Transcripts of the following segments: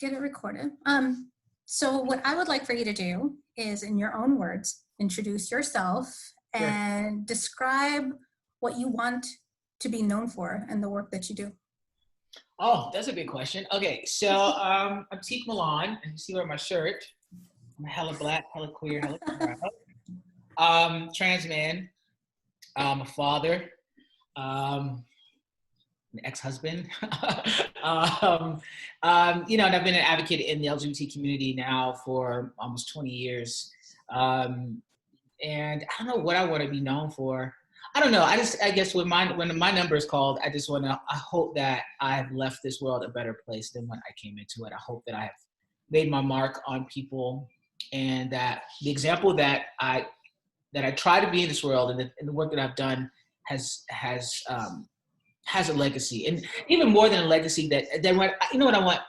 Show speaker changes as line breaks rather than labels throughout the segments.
get it recorded. So what I would like for you to do is, in your own words, introduce yourself
Sure.
and describe what you want to be known for and the work that you do.
Oh, that's a big question. Okay, so I'm Tiq Milan, and you see wearing my shirt. I'm hella black, hella queer, hella proud. Trans man, a father, an ex-husband. And I've been an advocate in the LGBT community now for almost 20 years. And I don't know what I want to be known for. I don't know. I guess when my number is called, I hope that I've left this world a better place than when I came into it. I hope that I have made my mark on people, and that the example that I try to be in this world, and the work that I've done has a legacy, and even more than a legacy, that what I want.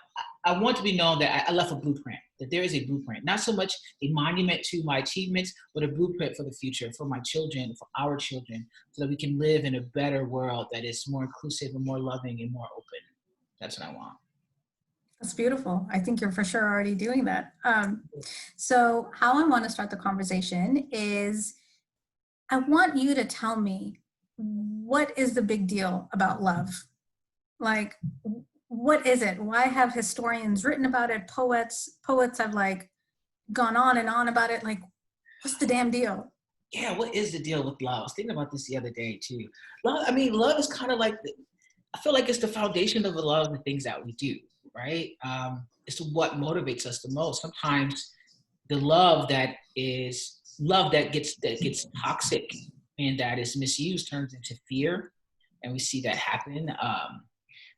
I want to be known that I left a blueprint, that there is a blueprint, not so much a monument to my achievements, but a blueprint for the future, for my children, for our children, so that we can live in a better world that is more inclusive and more loving and more open. That's what I want.
That's beautiful. I think you're for sure already doing that. So how I want to start the conversation is, I want you to tell me, what is the big deal about love? Like, what is it? Why have historians written about it? Poets have gone on and on about it. Like, what's the damn deal?
Yeah, what is the deal with love? I was thinking about this the other day too. Love is kind of like, I feel like it's the foundation of a lot of the things that we do, right? It's what motivates us the most. Sometimes the love that gets toxic and that is misused turns into fear, and we see that happen.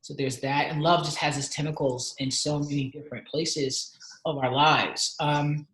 So there's that, and love just has its tentacles in so many different places of our lives. And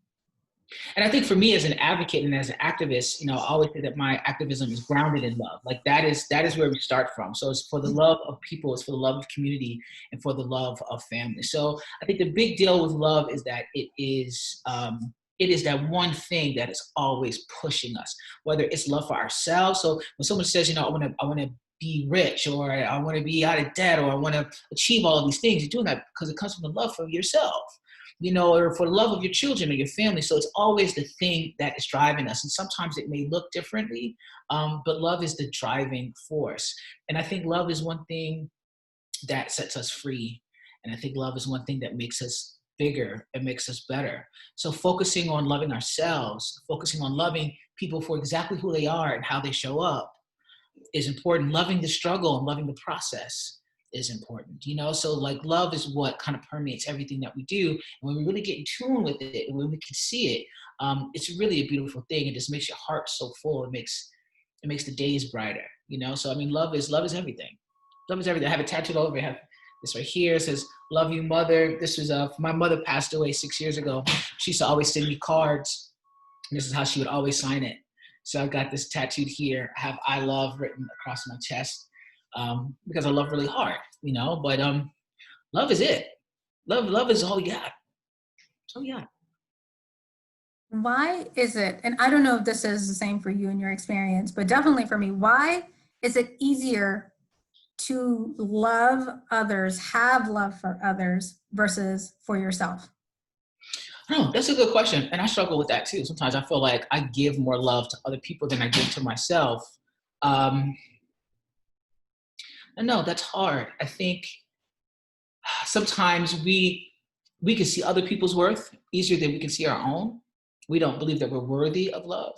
I think for me as an advocate and as an activist, I always say that my activism is grounded in love. Like that is where we start from. So it's for the love of people, it's for the love of community, and for the love of family. So I think the big deal with love is that it is that one thing that is always pushing us, whether it's love for ourselves. So when someone says, I want to be rich, or I want to be out of debt, or I want to achieve all of these things, you're doing that because it comes from the love for yourself, or for the love of your children or your family. So it's always the thing that is driving us. And sometimes it may look differently, but love is the driving force. And I think love is one thing that sets us free. And I think love is one thing that makes us bigger and makes us better. So focusing on loving ourselves, focusing on loving people for exactly who they are and how they show up is important. Loving the struggle and loving the process is important, So like love is what kind of permeates everything that we do. And when we really get in tune with it, and when we can see it, it's really a beautiful thing. It just makes your heart so full. It makes the days brighter, So love is everything. Love is everything. I have it tattooed all over. I have this right here. It says, "Love you, mother." This was my mother passed away 6 years ago. She used to always send me cards. And this is how she would always sign it. So I've got this tattooed here. I have "I love" written across my chest, because I love really hard, But love is it. Love is all you got. So yeah.
Why is it, and I don't know if this is the same for you in your experience, but definitely for me, why is it easier to love others, have love for others, versus for yourself?
Oh, that's a good question. And I struggle with that too. Sometimes I feel like I give more love to other people than I give to myself. And no, that's hard. I think sometimes we can see other people's worth easier than we can see our own. We don't believe that we're worthy of love.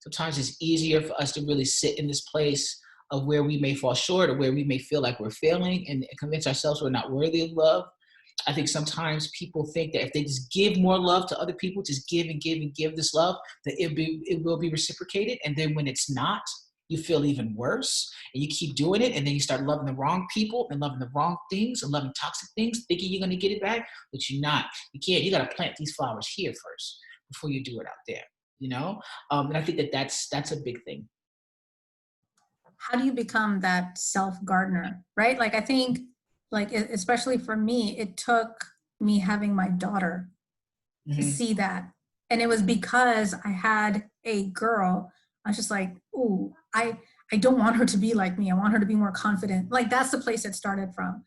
Sometimes it's easier for us to really sit in this place of where we may fall short, or where we may feel like we're failing, and convince ourselves we're not worthy of love. I think sometimes people think that if they just give more love to other people, just give and give and give this love, that it will be reciprocated. And then when it's not, you feel even worse, and you keep doing it. And then you start loving the wrong people and loving the wrong things and loving toxic things, thinking you're going to get it back, but you're not. You can't. You got to plant these flowers here first before you do it out there, And I think that that's a big thing.
How do you become that self-gardener, right? Like, I think, like, especially for me, it took me having my daughter to see that. And it was because I had a girl. I was just like, ooh, I don't want her to be like me. I want her to be more confident. Like, that's the place it started from.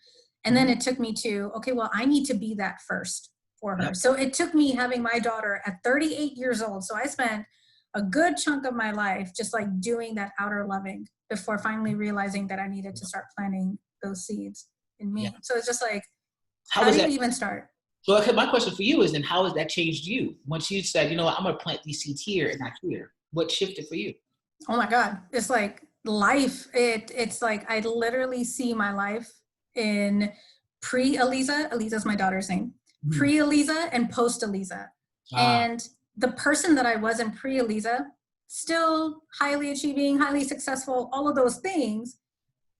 And then it took me to, okay, well, I need to be that first for her. So it took me having my daughter at 38 years old. So I spent a good chunk of my life just like doing that outer loving before finally realizing that I needed to start planting those seeds in me. So it's just like, how do you even start?
So okay, my question for you is then how has that changed you? Once you said, you know what, I'm going to plant these seeds here and not here. What shifted for you?
Oh my God. It's like life. It's like I literally see my life in pre-Aliza. Aliza's my daughter's name. Pre-Aliza and post-Aliza. And the person that I was in pre-Aliza, still highly achieving, highly successful, all of those things,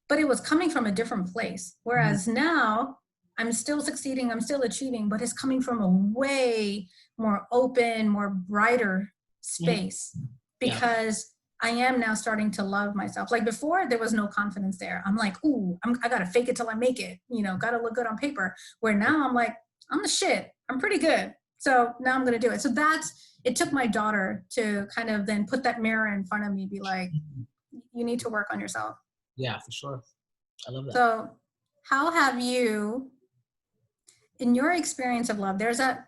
but it was coming from a different place. Whereas now I'm still succeeding, I'm still achieving, but it's coming from a way more open, more brighter space because I am now starting to love myself. Like before, there was no confidence there. I'm like, ooh, I gotta fake it till I make it. You know, gotta look good on paper. Where now I'm like, I'm the shit. I'm pretty good. So now I'm gonna do it. So it took my daughter to kind of then put that mirror in front of me, be like, you need to work on yourself.
Yeah, for sure. I love that.
So how have you, in your experience of love, there's that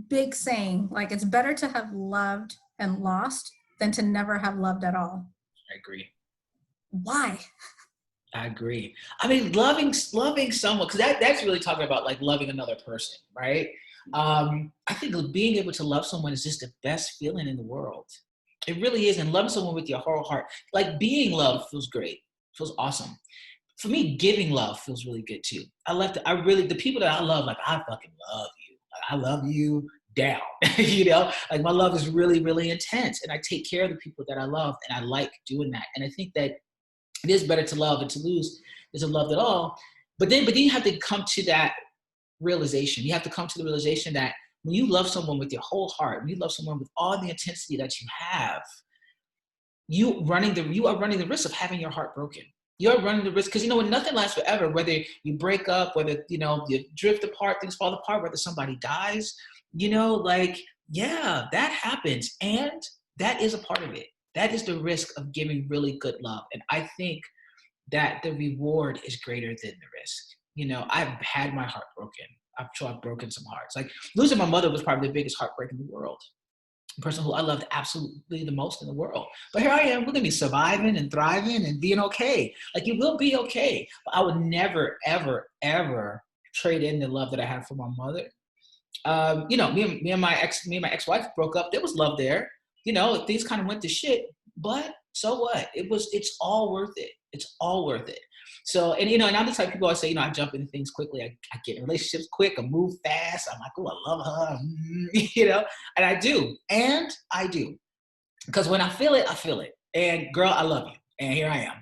big saying, like it's better to have loved and lost than to never have loved at all.
I agree.
Why?
I agree. I mean, loving someone, because that's really talking about like loving another person, right? I think being able to love someone is just the best feeling in the world. It really is. And loving someone with your whole heart, like being loved feels great, feels awesome. For me, giving love feels really good too. The people that I love, like I fucking love you. Like, I love you down, you know, like my love is really, really intense and I take care of the people that I love and I like doing that. And I think that it is better to love than to lose isn't loved at all. But then you have to come to that realization. You have to come to the realization that when you love someone with your whole heart, when you love someone with all the intensity that you have, you are running the risk of having your heart broken. You're running the risk because, you know, when nothing lasts forever, whether you break up, whether, you know, you drift apart, things fall apart, whether somebody dies, you know, like, yeah, that happens. And that is a part of it. That is the risk of giving really good love. And I think that the reward is greater than the risk. You know, I've had my heart broken. I'm sure I've broken some hearts. Like losing my mother was probably the biggest heartbreak in the world. A person who I loved absolutely the most in the world. But here I am, we're gonna be surviving and thriving and being okay. Like you will be okay. But I would never, ever, ever trade in the love that I had for my mother. You know, me and my ex-wife broke up. There was love there. You know, things kind of went to shit, but so what? It's all worth it. It's all worth it. So, and you know, and I'm the type of people I say, you know, I jump into things quickly. I get in relationships quick. I move fast. I'm like, oh, I love her. You know, and I do. Because when I feel it, I feel it. And girl, I love you. And here I am.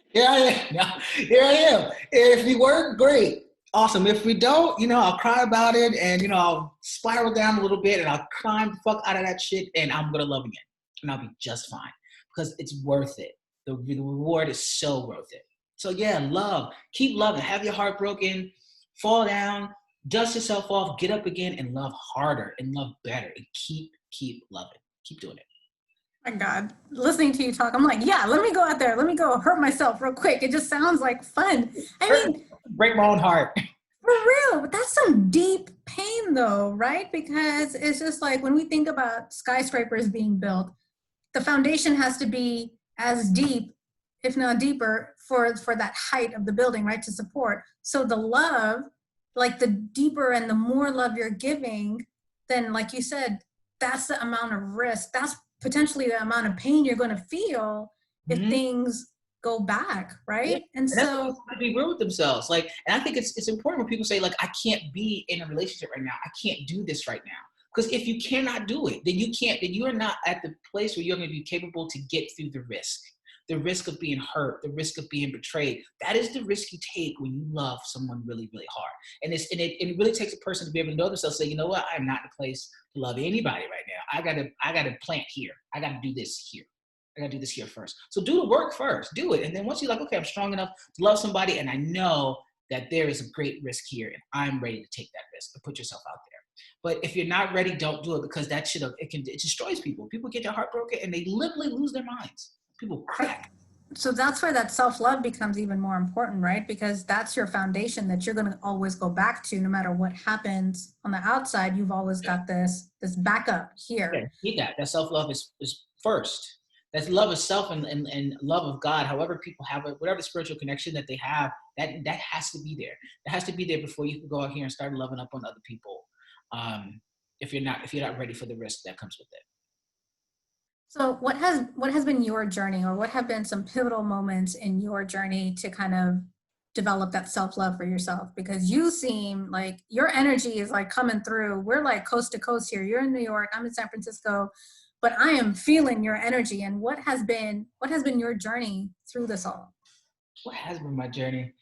Here I am. Now, here I am. If we work, great. Awesome. If we don't, you know, I'll cry about it and, you know, I'll spiral down a little bit and I'll climb the fuck out of that shit and I'm going to love again. And I'll be just fine because it's worth it. The reward is so worth it. So yeah, love. Keep loving. Have your heart broken. Fall down. Dust yourself off. Get up again and love harder and love better. And keep loving. Keep doing it.
My God, listening to you talk, I'm like, yeah, let me go out there. Let me go hurt myself real quick. It just sounds like fun. I mean,
break my own heart.
For real, but that's some deep pain though, right? Because it's just like when we think about skyscrapers being built, the foundation has to be as deep, if not deeper, for that height of the building, right, to support. So the love, like the deeper and the more love you're giving, then like you said, that's the amount of risk. That's potentially the amount of pain you're going to feel if things go back, right?
Yeah.
And so
to be real with themselves. Like, and I think it's important when people say, like, I can't be in a relationship right now. I can't do this right now. Because if you cannot do it, then you are not at the place where you're going to be capable to get through the risk of being hurt, the risk of being betrayed. That is the risk you take when you love someone really, really hard. And it really takes a person to be able to know themselves, say, you know what, I'm not in a place to love anybody right now. I gotta plant here. I gotta do this here. I gotta do this here first. So do the work first. Do it. And then once you're like, okay, I'm strong enough to love somebody and I know that there is a great risk here and I'm ready to take that risk and put yourself out there. But if you're not ready, don't do it because it destroys people. People get their heart broken and they literally lose their minds. People crack.
So that's where that self-love becomes even more important, right? Because that's your foundation that you're going to always go back to no matter what happens on the outside. You've always got this backup
Yeah,
here.
need that. That self-love is first. That's love of self and love of God. However people have it, whatever spiritual connection that they have, that has to be there. That has to be there before you can go out here and start loving up on other people. Um, if you're not ready for the risk that comes with it.
So what has been your journey, or what have been some pivotal moments in your journey to kind of develop that self-love for yourself? Because you seem like your energy is like coming through. We're like coast to coast here. You're in New York, I'm in San Francisco, but I am feeling your energy. And what has been your journey through this all?
What has been my journey?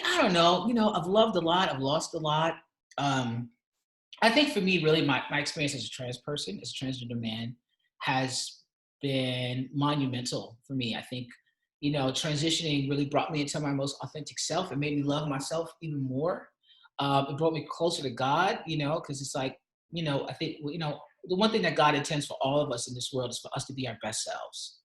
I don't know. I've loved a lot. I've lost a lot. Um, I think for me, really, my experience as a trans person, as a transgender man, has been monumental for me. I think, transitioning really brought me into my most authentic self. It made me love myself even more. It brought me closer to God, because it's like, I think, the one thing that God intends for all of us in this world is for us to be our best selves.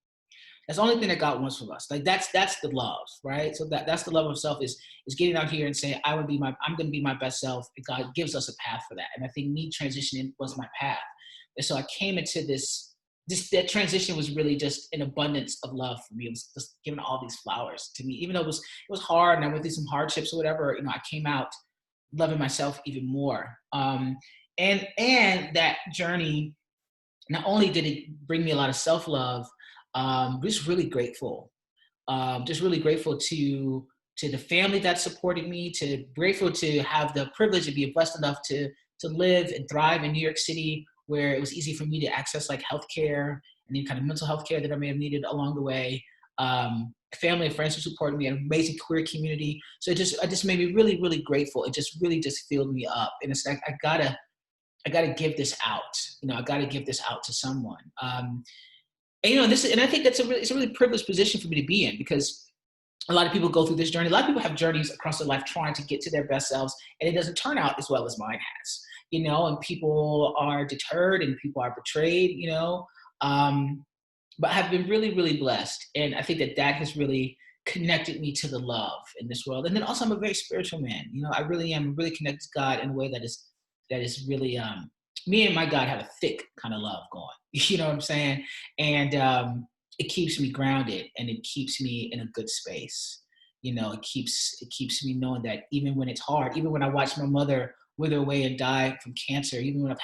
That's the only thing that God wants from us. Like that's the love, right? So that's the love of self is getting out here and saying, I'm gonna be my best self. And God gives us a path for that. And I think me transitioning was my path. And so I came into that transition was really just an abundance of love for me. It was just giving all these flowers to me, even though it was hard and I went through some hardships or whatever. I came out loving myself even more. And that journey, not only did it bring me a lot of self-love, just really grateful. Just really grateful to the family that supported me, grateful to have the privilege to be blessed enough to live and thrive in New York City, where it was easy for me to access like healthcare and any kind of mental health care that I may have needed along the way. Family and friends who supported me, an amazing queer community. So I just made me really, really grateful. It just really just filled me up. And it's like, I gotta give this out. I gotta give this out to someone. And I think it's a really privileged position for me to be in, because a lot of people go through this journey. A lot of people have journeys across their life trying to get to their best selves, and it doesn't turn out as well as mine has. And people are deterred and people are betrayed. But I've been really, really blessed, and I think that has really connected me to the love in this world. And then also, I'm a very spiritual man. I really am really connected to God in a way that is really me and my God have a thick kind of love going. You know what I'm saying? And it keeps me grounded and it keeps me in a good space. It keeps me knowing that even when it's hard, even when I watch my mother wither away and die from cancer, even when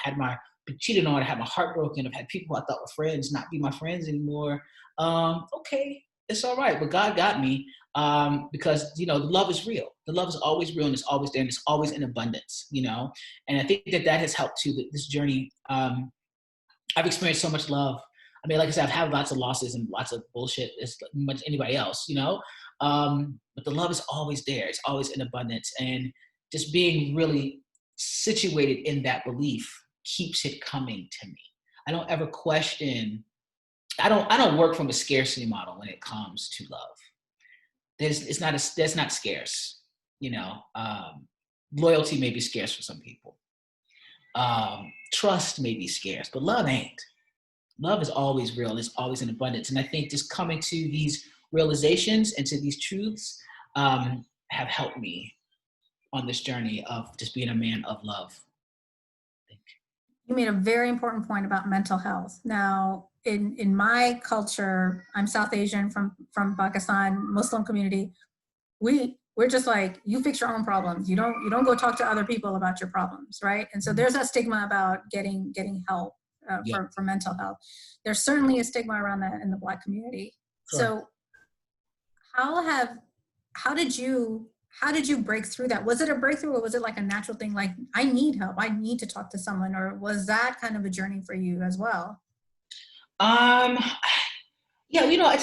been cheated on, I had my heart broken, I've had people I thought were friends not be my friends anymore. Okay, it's all right, but God got me, because the love is real. The love is always real, and it's always there, and it's always in abundance. And I think that has helped too. This journey, I've experienced so much love. I mean, like I said, I've had lots of losses and lots of bullshit as much as anybody else. But the love is always there. It's always in abundance, and just being really situated in that belief keeps it coming to me. I don't ever question. I don't work from a scarcity model when it comes to love. That's not scarce. Loyalty may be scarce for some people. Trust may be scarce, but love ain't. Love is always real. It's always in abundance. And I think just coming to these realizations and to these truths have helped me on this journey of just being a man of love.
You made a very important point about mental health. Now, in my culture, I'm South Asian from Pakistan, Muslim community. We're just like, you fix your own problems. You don't go talk to other people about your problems, right? And so there's that stigma about getting help
Yeah,
for mental health. There's certainly a stigma around that in the Black community.
sure.
So how did you break through that? Was it a breakthrough, or was it like a natural thing, like I need help, I need to talk to someone, or was that kind of a journey for you as well?
Um, yeah, I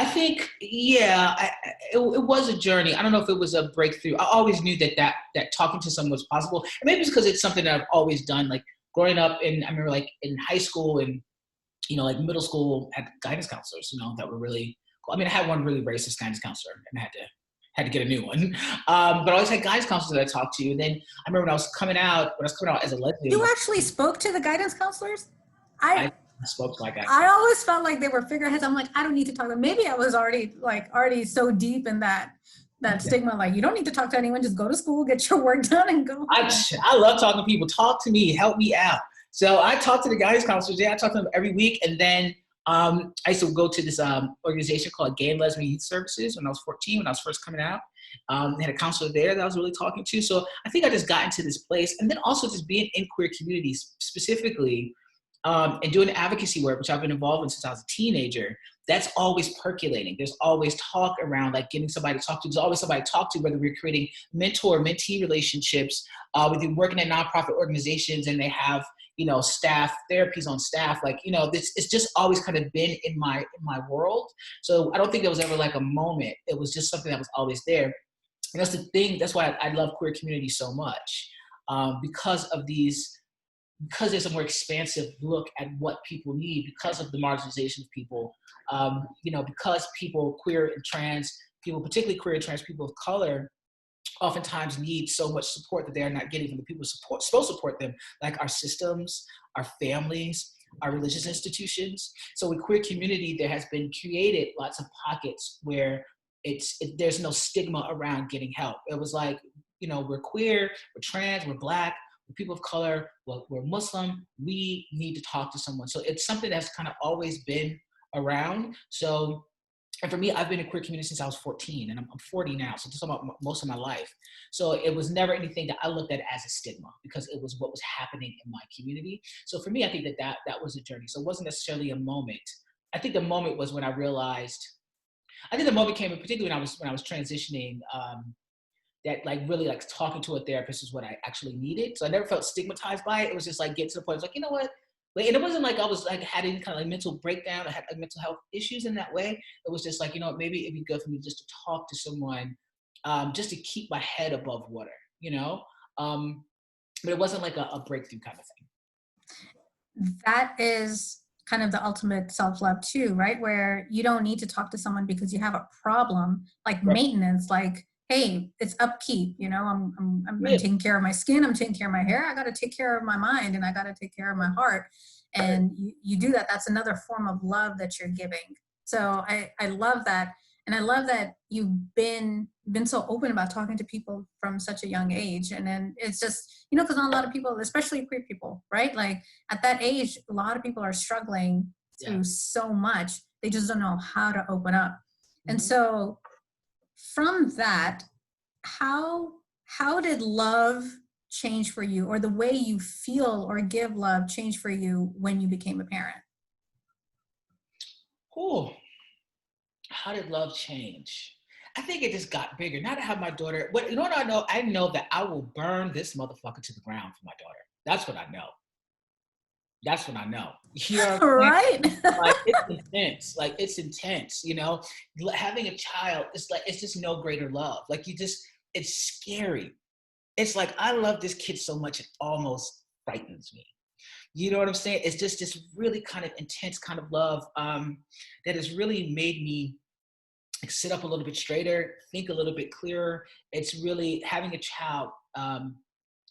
think, yeah, it was a journey. I don't know if it was a breakthrough. I always knew that talking to someone was possible. And maybe it's because it's something that I've always done. Like growing up, I remember like in high school and like middle school, had guidance counselors, that were really cool. I mean, I had one really racist guidance counselor, and I had to get a new one. But I always had guidance counselors that I talked to. And then I remember when I was coming out as a lesbian.
You actually spoke to the guidance counselors?
I
I
I spoke like
I always felt like they were figureheads. I'm like, I don't need to talk to them. Maybe I was already so deep in that stigma, like you don't need to talk to anyone, just go to school, get your work done and go home.
I love talking to people. Talk to me, help me out. So I talk to the guidance counselors. Yeah, I talk to them every week. And then I used to go to this organization called Gay and Lesbian Youth Services when I was 14, when I was first coming out. They had a counselor there that I was really talking to. So I think I just got into this place. And then also just being in queer communities specifically, and doing advocacy work, which I've been involved in since I was a teenager. That's always percolating. There's always talk around, like getting somebody to talk to. There's always somebody to talk to, whether we're creating mentor-mentee relationships, whether you're working at nonprofit organizations and they have, staff, therapies on staff. Like, it's just always kind of been in my world. So I don't think there was ever like a moment. It was just something that was always there. And that's the thing. That's why I love queer community so much, because there's a more expansive look at what people need because of the marginalization of people, because people, queer and trans people, particularly queer and trans people of color, oftentimes need so much support that they're not getting from the people supposed to support them, like our systems, our families, our religious institutions. So with queer community, there has been created lots of pockets where there's no stigma around getting help. It was like, we're queer, we're trans, we're Black, we're people of color, we're Muslim, we need to talk to someone. So it's something that's kind of always been around. So, and for me, I've been in queer community since I was 14, and I'm 40 now, so just about most of my life. So it was never anything that I looked at as a stigma, because it was what was happening in my community. So for me, I think that was a journey. So it wasn't necessarily a moment. I think the moment was when I realized, I think the moment came, particularly when I was transitioning, that like really like talking to a therapist is what I actually needed. So I never felt stigmatized by it. It was just like get to the point, I was like, you know what? And it wasn't like I was like had any kind of like mental breakdown. I had like mental health issues in that way. It was just like, maybe it'd be good for me just to talk to someone, just to keep my head above water, but it wasn't like a breakthrough kind of thing.
That is kind of the ultimate self-love too, right? Where you don't need to talk to someone because you have a problem, like maintenance, like, hey, it's upkeep, I'm taking care of my skin, I'm taking care of my hair, I got to take care of my mind, and I got to take care of my heart. And you do that. That's another form of love that you're giving. So I love that. And I love that you've been so open about talking to people from such a young age. And then it's just, because not a lot of people, especially queer people, right? Like at that age, a lot of people are struggling through so much. They just don't know how to open up. Mm-hmm. And so from that, how did love change for you, or the way you feel or give love change for you when you became a parent?
Oh, how did love change? I think it just got bigger. Now that I have my daughter, what I know? I know that I will burn this motherfucker to the ground for my daughter. That's what I know. That's what I know.
Right?
Like it's intense. Like it's intense. Having a child, it's just no greater love. Like it's scary. It's like I love this kid so much it almost frightens me. You know what I'm saying? It's just this really kind of intense kind of love that has really made me sit up a little bit straighter, think a little bit clearer. It's really, having a child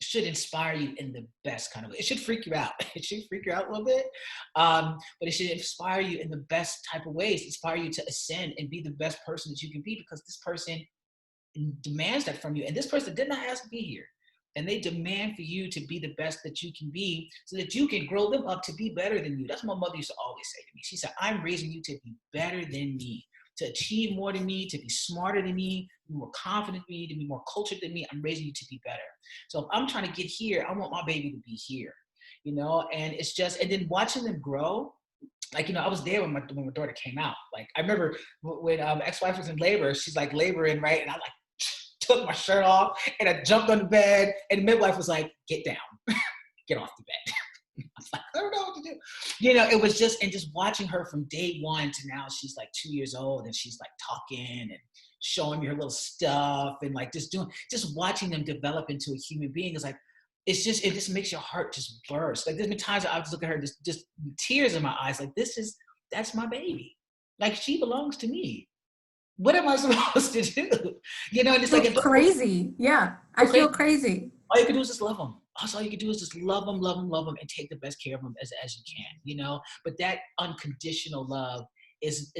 should inspire you in the best kind of way. It should freak you out. It should freak you out a little bit, but it should inspire you in the best type of ways, inspire you to ascend and be the best person that you can be, because this person demands that from you. And this person did not ask to be here. And they demand for you to be the best that you can be so that you can grow them up to be better than you. That's what my mother used to always say to me. She said, I'm raising you to be better than me, to achieve more than me, to be smarter than me, to be more confident than me, to be more cultured than me. I'm raising you to be better. So if I'm trying to get here, I want my baby to be here, and it's just, and then watching them grow. Like, I was there when my daughter came out. Like, I remember when ex-wife was in labor, she's like laboring, right? And I like took my shirt off and I jumped on the bed, and the midwife was like, get down, get off the bed. I was like, I don't know what to do. It was just, and just watching her from day one to now, she's like 2 years old, and she's like talking and showing me her little stuff, and like just watching them develop into a human being is like, it just makes your heart just burst. Like there's been times I just look at her, just tears in my eyes, like that's my baby. Like she belongs to me. What am I supposed to do? And it's like
crazy. Yeah, I feel crazy.
All you can do is just love them. all you can do is just love them, love them, love them, and take the best care of them as you can, you know. But that unconditional love is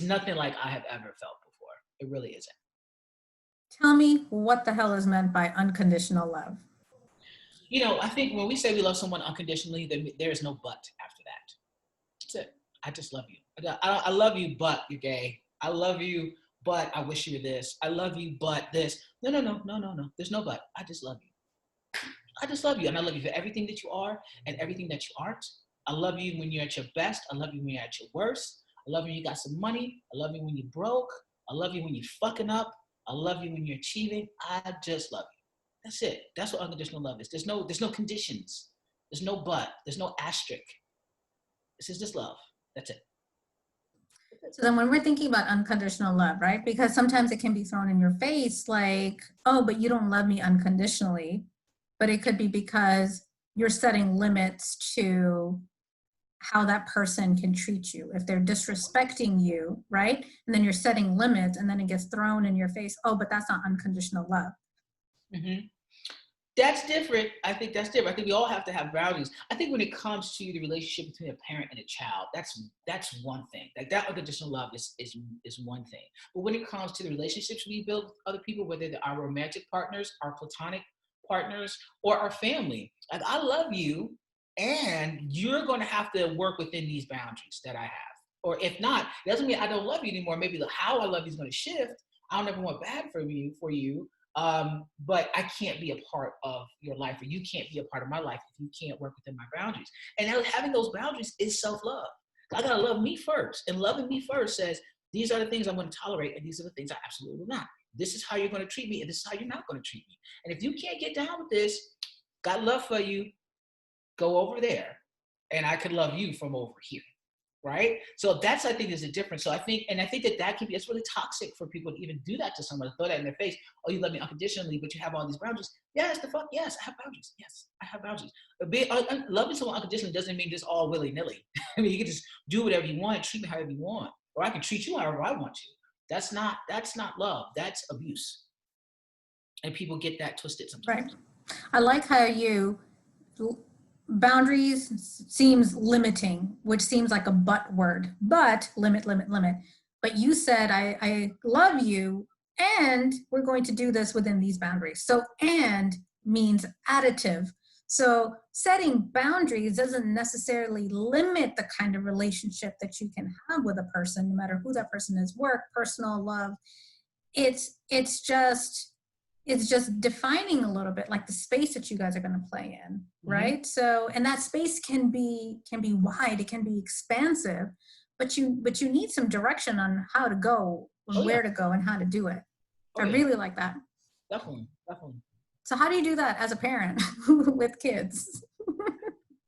nothing like I have ever felt before. It really isn't.
Tell me what the hell is meant by unconditional love.
You know, I think when we say we love someone unconditionally, then there is no but after that. That's it. I just love you. I love you, but you're gay. I love you, but I wish you were this. I love you, but this. No, no, no, no, no, no. There's no but. I just love you. I just love you. And I love you for everything that you are and everything that you aren't. I love you when you're at your best. I love you when you're at your worst. I love you when you got some money. I love you when you're broke. I love you when you're fucking up. I love you when you're achieving. I just love you. That's it. That's what unconditional love is. There's no conditions. There's no but. There's no asterisk. This is just love. That's it.
So then when we're thinking about unconditional love, right? Because sometimes it can be thrown in your face like, oh, but you don't love me unconditionally. But it could be because you're setting limits to how that person can treat you. If they're disrespecting you, right? And then you're setting limits and then it gets thrown in your face. Oh, but that's not unconditional love.
Mm-hmm. That's different. I think that's different. I think we all have to have boundaries. I think when it comes to the relationship between a parent and a child, that's one thing. Like that unconditional love is one thing. But when it comes to the relationships we build with other people, whether they're our romantic partners, our platonic partners, or our family, like I love you, and you're going to have to work within these boundaries that I have. Or if not, it doesn't mean I don't love you anymore. Maybe how I love you is going to shift. I don't ever want bad for you. But I can't be a part of your life, or you can't be a part of my life if you can't work within my boundaries. And having those boundaries is self-love. I gotta love me first, and loving me first says these are the things I'm going to tolerate, and these are the things I absolutely will not. This is how you're going to treat me, and this is how you're not going to treat me. And if you can't get down with this, got love for you, go over there, and I could love you from over here. Right? So that's, I think, is a difference. So I think that can be, it's really toxic for people to even do that to someone, to throw that in their face. Oh, you love me unconditionally, but you have all these boundaries. Yes, the fuck, yes, I have boundaries. Yes, I have boundaries. But loving someone unconditionally doesn't mean just all willy-nilly. I mean, you can just do whatever you want, treat me however you want, or I can treat you however I want to. That's not love. That's abuse. And people get that twisted sometimes.
Right. I like how boundaries seems limiting, which seems like a but word, but limit. But you said, I love you, and we're going to do this within these boundaries. So, and means additive. So setting boundaries doesn't necessarily limit the kind of relationship that you can have with a person, no matter who that person is, work, personal, love. It's just defining a little bit like the space that you guys are going to play in, right? Mm-hmm. So, and that space can be wide, it can be expansive, but you need some direction on how to go, and where to go, and how to do it. I really like that.
Definitely.
So how do you do that as a parent with kids?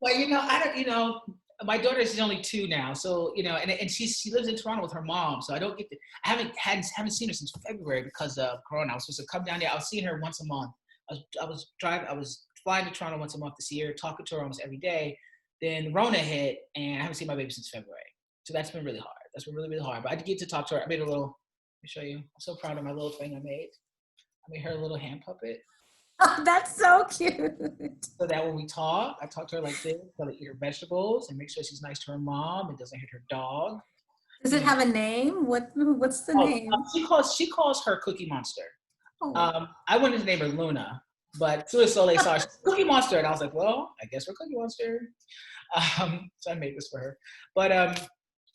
Well, my daughter is only 2 now, so and she lives in Toronto with her mom, so I don't get to. I haven't seen her since February because of Corona. I was supposed to come down there. I was seeing her once a month. I was flying to Toronto once a month to see her, talking to her almost every day. Then Rona hit, and I haven't seen my baby since February. So that's been really hard. That's been really, really hard. But I did get to talk to her. I made a little. Let me show you. I'm so proud of my little thing I made. I made her a little hand puppet.
Oh, that's so cute.
So that when we talk, I talk to her like this, tell her to eat her vegetables and make sure she's nice to her mom and doesn't hit her dog.
Does it have a name? What's the name?
She calls her Cookie Monster. Oh. I wanted to name her Luna, but Sue Soleil saw Cookie Monster, and I was like, well, I guess we're Cookie Monster. So I made this for her. But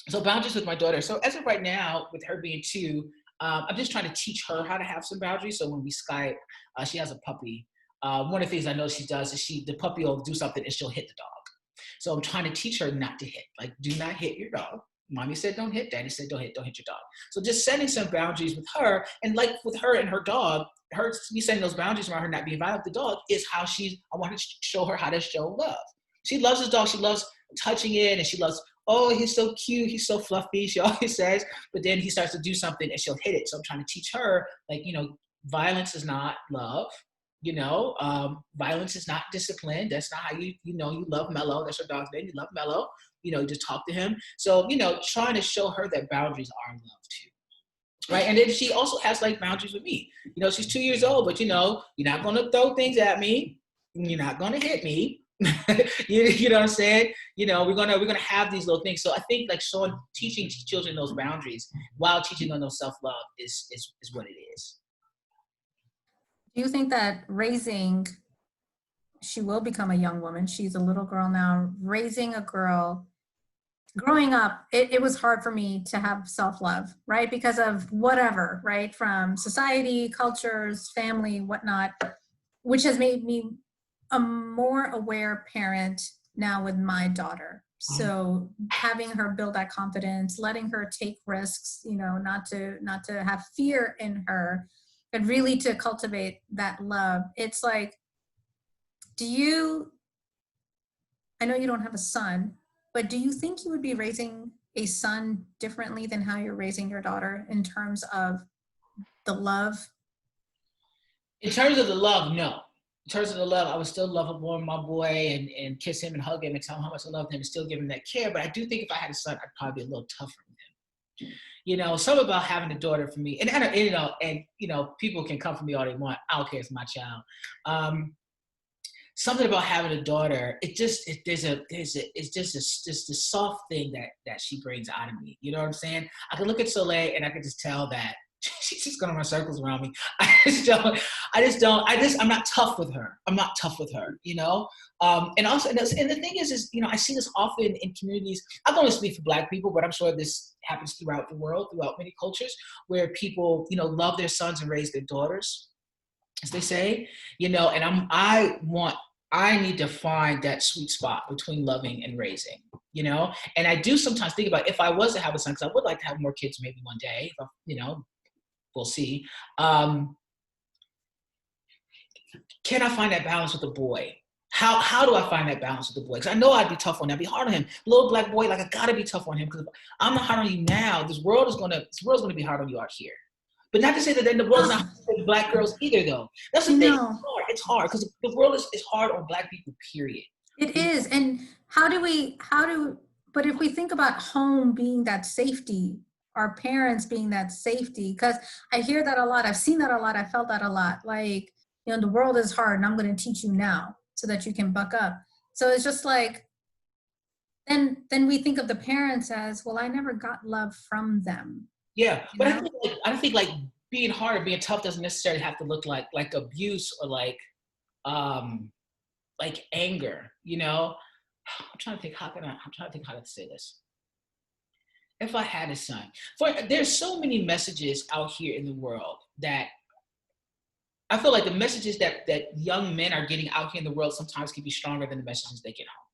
so boundaries with my daughter. So as of right now, with her being 2, I'm just trying to teach her how to have some boundaries. So when we Skype, she has a puppy. One of the things I know she does is the puppy will do something and she'll hit the dog. So I'm trying to teach her not to hit. Like, do not hit your dog. Mommy said don't hit. Daddy said don't hit your dog. So just setting some boundaries with her, and like with her and her dog, me setting those boundaries around her not being violent with the dog is how I want to show her how to show love. She loves this dog. She loves touching it, and she loves, oh, he's so cute, he's so fluffy, she always says, but then he starts to do something and she'll hit it. So I'm trying to teach her, like, violence is not love, violence is not discipline. That's not how you love Mello. That's your dog's name. You love Mello. You just talk to him. So, trying to show her that boundaries are love too. right? And then she also has like boundaries with me. You know, she's 2 years old, but you know, you're not gonna throw things at me. You're not gonna hit me. You know what I'm saying? You know, we're gonna have these little things. So I think like teaching children those boundaries while teaching them those self-love is what it is.
Do you think that she will become a young woman, she's a little girl now, raising a girl, growing up, it was hard for me to have self-love, right? Because of whatever, right? From society, cultures, family, whatnot, which has made me a more aware parent now with my daughter. So having her build that confidence, letting her take risks, you know, not to have fear in her, and really to cultivate that love. It's like, I know you don't have a son, but do you think you would be raising a son differently than how you're raising your daughter in terms of the love?
In terms of the love, no. In terms of the love, I would still love my boy and kiss him and hug him and tell him how much I love him and still give him that care. But I do think if I had a son, I'd probably be a little tougher with him. You know, something about having a daughter for me, and you know, people can come for me all they want. I don't care, it's my child. Something about having a daughter, it's just this soft thing that she brings out of me. You know what I'm saying? I can look at Soleil and I can just tell that she's just gonna run circles around me. I'm not tough with her. You know? And also, and the thing is, you know, I see this often in communities. I don't want to speak for Black people, but I'm sure this happens throughout the world, throughout many cultures, where people, you know, love their sons and raise their daughters, as they say, you know, and I need to find that sweet spot between loving and raising, you know? And I do sometimes think about if I was to have a son, because I would like to have more kids maybe one day, you know, we'll see. Can I find that balance with a boy? How do I find that balance with the boy? Because I know I'd be tough on him. I'd be hard on him. Little Black boy, like I gotta be tough on him because I'm not hard on you now. This world's gonna be hard on you out here. But not to say that then the world's not hard on Black girls either, though. That's the thing. It's hard because the world is hard on Black people, period.
It is. And but if we think about home being that safety, our parents being that safety, because I hear that a lot. I've seen that a lot. I felt that a lot. Like, you know, the world is hard and I'm going to teach you now so that you can buck up. So it's just like, then we think of the parents as, well, I never got love from them.
Yeah, but I don't think like being hard or being tough doesn't necessarily have to look like abuse or like anger, you know? I'm trying to think how to say this. If I had a son, there's so many messages out here in the world that I feel like the messages that young men are getting out here in the world sometimes can be stronger than the messages they get home.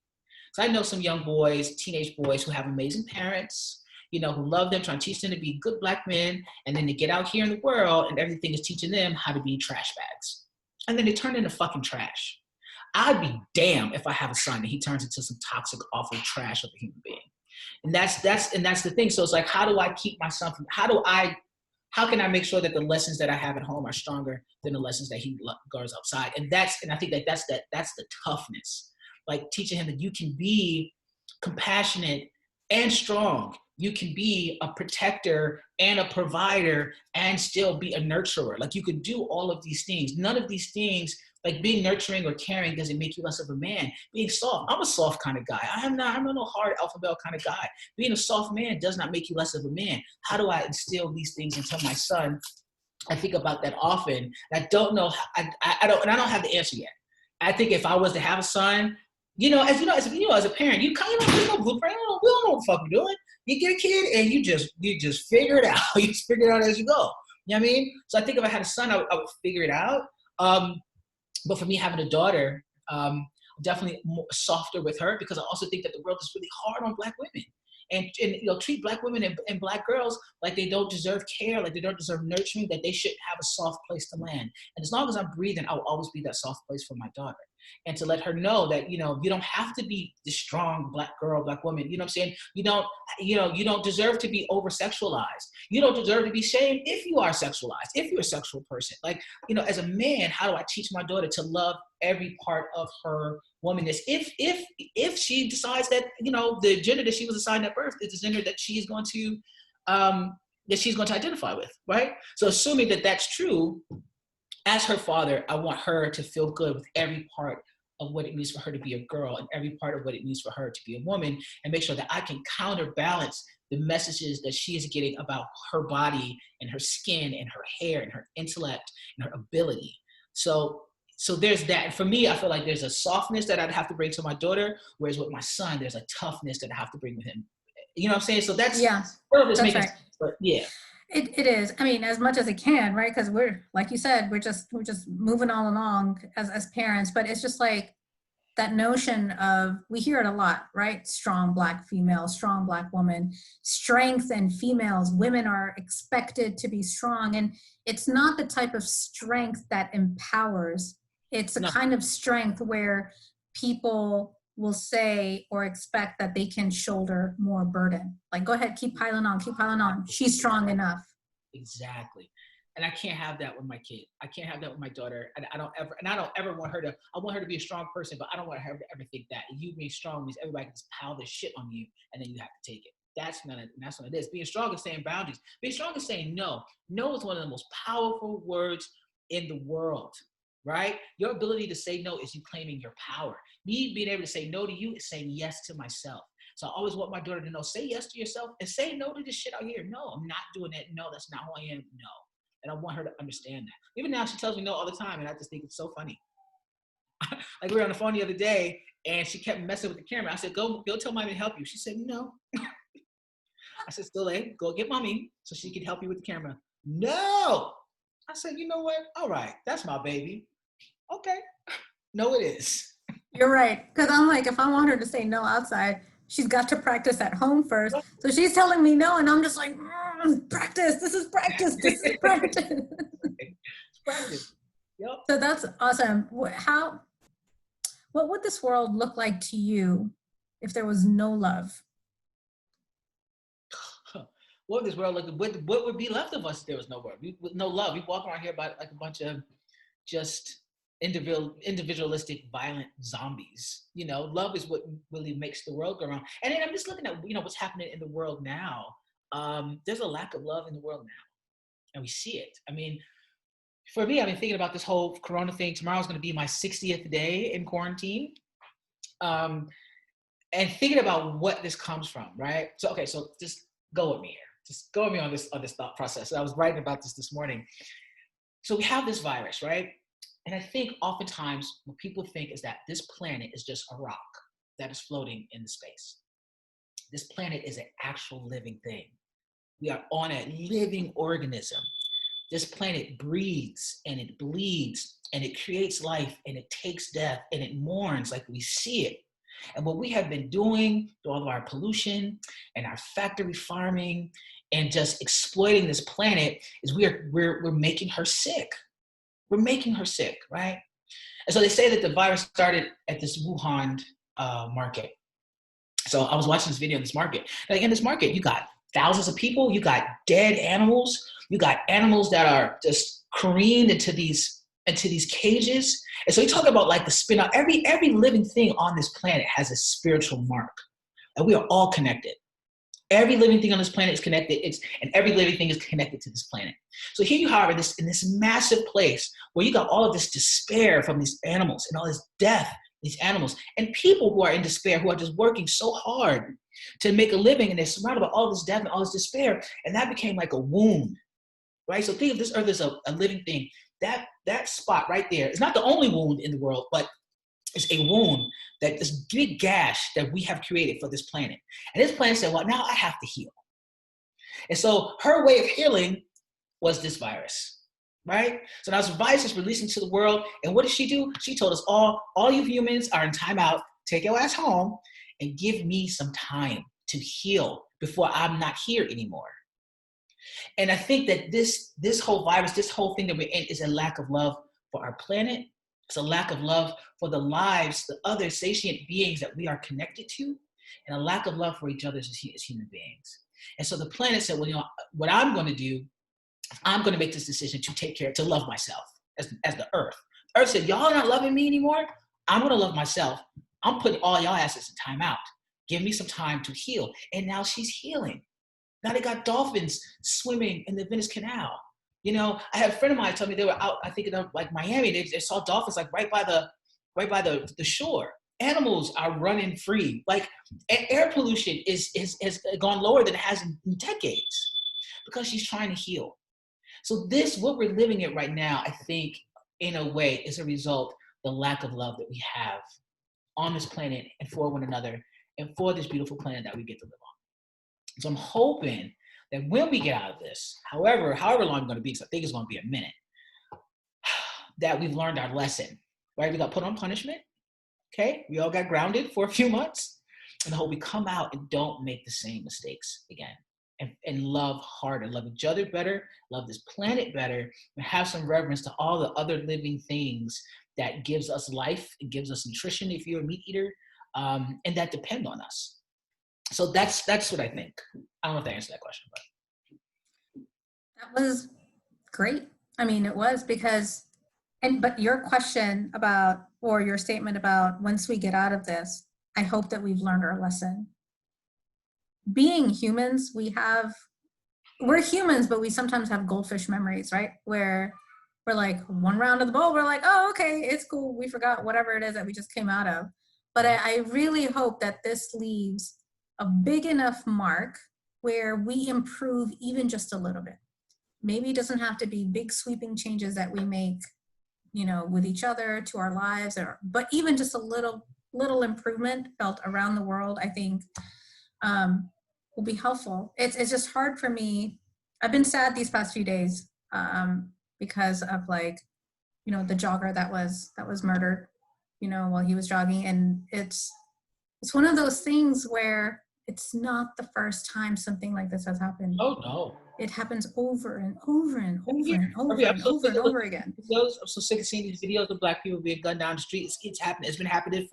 So I know some young boys, teenage boys who have amazing parents, you know, who love them, trying to teach them to be good Black men, and then they get out here in the world and everything is teaching them how to be trash bags. And then they turn into fucking trash. I'd be damned if I have a son and he turns into some toxic, awful trash of a human being. And that's the thing. So it's like, how do I keep my son from, how can I make sure that the lessons that I have at home are stronger than the lessons that he learns outside? And I think that's the toughness. Like teaching him that you can be compassionate and strong. You can be a protector and a provider and still be a nurturer. Like you could do all of these things. None of these things, like being nurturing or caring, doesn't make you less of a man. Being soft, I'm a soft kind of guy. I'm not no hard alpha male kind of guy. Being a soft man does not make you less of a man. How do I instill these things into my son? I think about that often. I don't know. I don't have the answer yet. I think if I was to have a son, as a parent, you kind of don't know blueprint. We don't know what the fuck we're doing. You get a kid and you just figure it out. You just figure it out as you go. You know what I mean? So I think if I had a son, I would figure it out. But for me, having a daughter, definitely more softer with her because I also think that the world is really hard on Black women. And treat Black women and Black girls like they don't deserve care, like they don't deserve nurturing, that they should have a soft place to land. And as long as I'm breathing, I will always be that soft place for my daughter. And to let her know that, you don't have to be the strong Black girl, Black woman. You know what I'm saying? You don't deserve to be over-sexualized. You don't deserve to be shamed if you are sexualized, if you're a sexual person. Like, as a man, how do I teach my daughter to love every part of her womanness? If she decides that, the gender that she was assigned at birth is the gender that she is going to that she's going to identify with, right? So assuming that that's true, as her father, I want her to feel good with every part of what it means for her to be a girl and every part of what it means for her to be a woman, and make sure that I can counterbalance the messages that she is getting about her body and her skin and her hair and her intellect and her ability. So there's that. And for me, I feel like there's a softness that I'd have to bring to my daughter, whereas with my son, there's a toughness that I have to bring with him. You know what I'm saying? So that's,
Yeah,
that's
that's
making
right.
sense, but yeah.
It is. I mean, as much as it can, right? Because we're, like you said, we're just moving all along as parents. But it's just like that notion of, we hear it a lot, right? Strong Black female, strong Black woman, strength and females. Women are expected to be strong, and it's not the type of strength that empowers. It's a
No,
kind of strength where people will say or expect that they can shoulder more burden. Like, go ahead, keep piling on, keep piling on. She's strong enough.
exactly. And I can't have that with my kid. I can't have that with my daughter. And I don't ever want her to, I want her to be a strong person, but I don't want her to ever think that you being strong means everybody can just pile this shit on you and then you have to take it. That's what it is. Being strong is saying boundaries. Being strong is saying no. No is one of the most powerful words in the world, right? Your ability to say no is you claiming your power. Me being able to say no to you is saying yes to myself. So I always want my daughter to know, say yes to yourself and say no to this shit out here. No, I'm not doing that. No, that's not who I am. No. And I want her to understand that. Even now, she tells me no all the time, and I just think it's so funny. Like, we were on the phone the other day, and she kept messing with the camera. I said, go tell mommy to help you. She said, no. I said, Soleil, go get mommy so she can help you with the camera. No. I said, you know what? All right, that's my baby. Okay. No, it is.
You're right. Because I'm like, if I want her to say no outside, she's got to practice at home first. So she's telling me no, and I'm just like, practice. This is practice. This is practice.
It's practice. Yep.
So that's awesome. What would this world look like to you if there was no love?
What would this world look like? What would be left of us if there was no world? With no love. We walk around here about like a bunch of just individualistic, violent zombies. You know, love is what really makes the world go around. And then I'm just looking at, what's happening in the world now. There's a lack of love in the world now, and we see it. I mean, for me, I've been thinking about this whole Corona thing. Tomorrow's going to be my 60th day in quarantine. And thinking about what this comes from, right? So, okay, so just go with me here. Just go with me on this thought process. So I was writing about this morning. So we have this virus, right? And I think oftentimes what people think is that this planet is just a rock that is floating in the space. This planet is an actual living thing. We are on a living organism. This planet breathes and it bleeds and it creates life and it takes death and it mourns like we see it. And what we have been doing through all of our pollution and our factory farming and just exploiting this planet is we're making her sick. We're making her sick, right? And so they say that the virus started at this Wuhan market. So I was watching this video in this market. Like, in this market, you got thousands of people, you got dead animals, you got animals that are just careened into these cages. And so you talk about like the spin out. Every living thing on this planet has a spiritual mark, and we are all connected. Every living thing on this planet is connected. And every living thing is connected to this planet. So here you are in this massive place where you got all of this despair from these animals and all this death, these animals, and people who are in despair, who are just working so hard to make a living, and they're surrounded by all this death and all this despair. And that became like a wound, right? So think of this earth as a living thing. That spot right there is not the only wound in the world, but it's a wound, that this big gash that we have created for this planet. And this planet said, well, now I have to heal. And so her way of healing was this virus, right? So now this virus is released into the world. And what did she do? She told us all you humans are in timeout. Take your ass home and give me some time to heal before I'm not here anymore. And I think that this whole virus, this whole thing that we're in, is a lack of love for our planet. It's a lack of love for the lives, the other sentient beings that we are connected to, and a lack of love for each other as human beings. And so the planet said, well, what I'm going to do, I'm going to make this decision to take care, to love myself as the earth. The earth said, y'all are not loving me anymore. I'm going to love myself. I'm putting all y'all asses in time out. Give me some time to heal. And now she's healing. Now they got dolphins swimming in the Venice Canal. You know, I had a friend of mine tell me they were out, I think in like Miami, they saw dolphins like right by the shore. Animals are running free. Like air pollution has gone lower than it has in decades because she's trying to heal. So what we're living in right now, I think, in a way, is a result of the lack of love that we have on this planet and for one another and for this beautiful planet that we get to live on. So I'm hoping that when we get out of this, however long it's going to be, because I think it's going to be a minute, that we've learned our lesson, right? We got put on punishment, okay? We all got grounded for a few months, and I hope we come out and don't make the same mistakes again. And love harder, love each other better, love this planet better, and have some reverence to all the other living things that gives us life and gives us nutrition if you're a meat eater, and that depend on us. So that's what I think. I don't know if I answered that question, but
That was great. I mean, it was because, but your question about, or your statement about once we get out of this, I hope that we've learned our lesson. Being humans, we're humans, but we sometimes have goldfish memories, right? Where we're like, one round of the bowl, we're like, oh, okay, it's cool. We forgot whatever it is that we just came out of. But I really hope that this leaves a big enough mark where we improve even just a little bit. Maybe it doesn't have to be big sweeping changes that we make, you know, with each other to our lives, but even just a little improvement felt around the world, I think, will be helpful. It's just hard for me. I've been sad these past few days because of, like, you know, the jogger that was murdered, you know, while he was jogging. And it's one of those things where it's not the first time something like this has happened.
oh no.
It happens over and over and over and over and over and over again.
I'm so sick of seeing these videos of Black people being gunned down the street. It's happening. It's been happening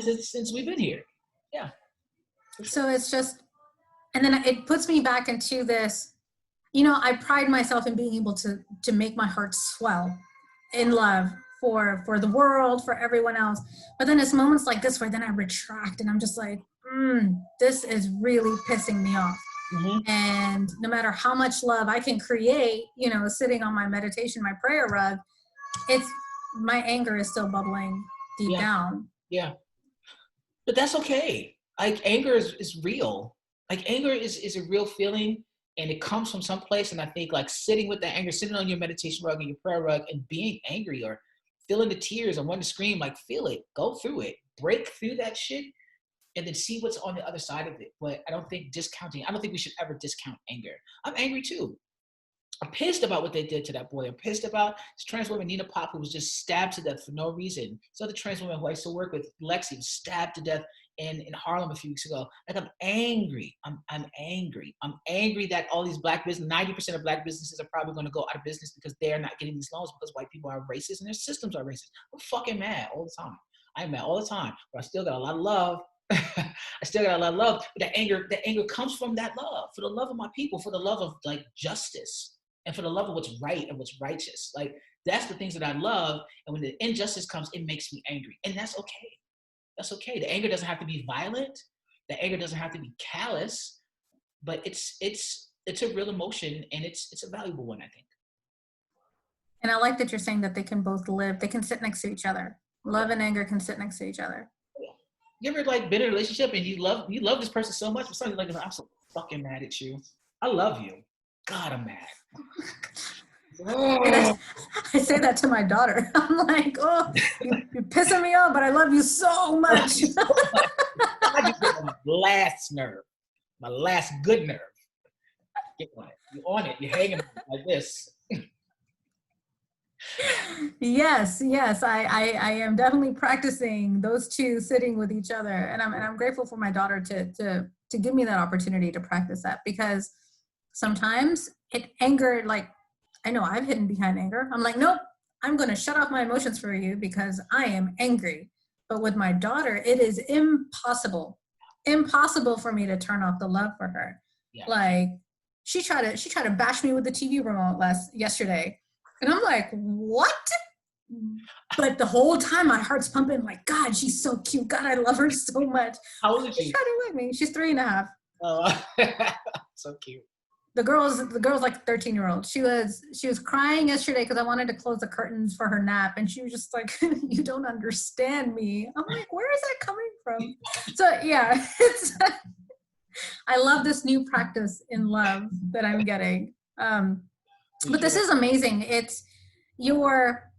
since we've been here. Yeah.
So it's just, and then it puts me back into this, you know, I pride myself in being able to make my heart swell in love for the world, for everyone else. But then it's moments like this where then I retract and I'm just like, this is really pissing me off. Mm-hmm. And no matter how much love I can create, you know, sitting on my meditation, my prayer rug, my anger is still bubbling deep down.
Yeah. But that's okay. Like, anger is real. Like, anger is a real feeling, and it comes from someplace. And I think, like, sitting with that anger, sitting on your meditation rug and your prayer rug and being angry or feeling the tears and wanting to scream, like, feel it, go through it, break through that shit, and then see what's on the other side of it. But I don't think we should ever discount anger. I'm angry too. I'm pissed about what they did to that boy. I'm pissed about this trans woman, Nina Pop, who was just stabbed to death for no reason. This other trans woman who I used to work with, Lexi, was stabbed to death in Harlem a few weeks ago. Like, I'm angry. I'm angry. I'm angry that all these Black business, 90% of Black businesses are probably going to go out of business because they're not getting these loans because white people are racist and their systems are racist. I'm fucking mad all the time. I'm mad all the time, but I still got a lot of love. I still got a lot of love. But the anger comes from that love, for the love of my people, for the love of, like, justice, and for the love of what's right and what's righteous. Like, that's the things that I love. And when the injustice comes, it makes me angry. And that's okay. That's okay. The anger doesn't have to be violent. The anger doesn't have to be callous, but it's a real emotion, and it's a valuable one, I think.
And I like that you're saying that they can both live, they can sit next to each other. Love and anger can sit next to each other.
You ever, like, been in a relationship and you love this person so much, but suddenly, like, I'm so fucking mad at you. I love you. God, I'm mad.
Oh. I say that to my daughter. I'm like, oh, you're pissing me off, but I love you so much.
I just get my last nerve, my last good nerve. Get on it. You're on it. You're hanging like this.
Yes, I am definitely practicing those two sitting with each other, and I'm grateful for my daughter to give me that opportunity to practice that, because sometimes anger, like, I know I've hidden behind anger. I'm like, nope, I'm going to shut off my emotions for you because I am angry. But with my daughter, it is impossible for me to turn off the love for her. Yeah. Like, she tried to bash me with the TV remote yesterday. And I'm like, what? But the whole time my heart's pumping, like, God, she's so cute. God, I love her so much.
How old is she?
She's trying to win me. She's 3.5.
Oh, so cute.
The girl's like 13-year-old. She was crying yesterday because I wanted to close the curtains for her nap, and she was just like, "You don't understand me." I'm like, "Where is that coming from?" So yeah, I love this new practice in love that I'm getting. But this is amazing. It's your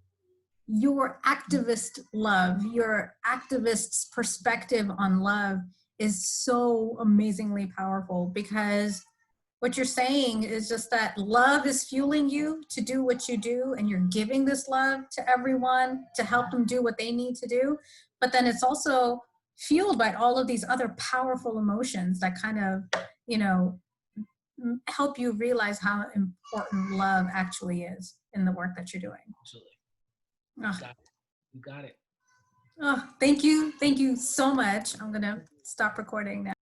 activist love, your activist's perspective on love is so amazingly powerful, because what you're saying is just that love is fueling you to do what you do, and you're giving this love to everyone to help them do what they need to do. But then it's also fueled by all of these other powerful emotions that kind of, you know, help you realize how important love actually is in the work that you're doing.
Absolutely.
Oh.
You got it.
Oh, thank you. Thank you so much. I'm going to stop recording now.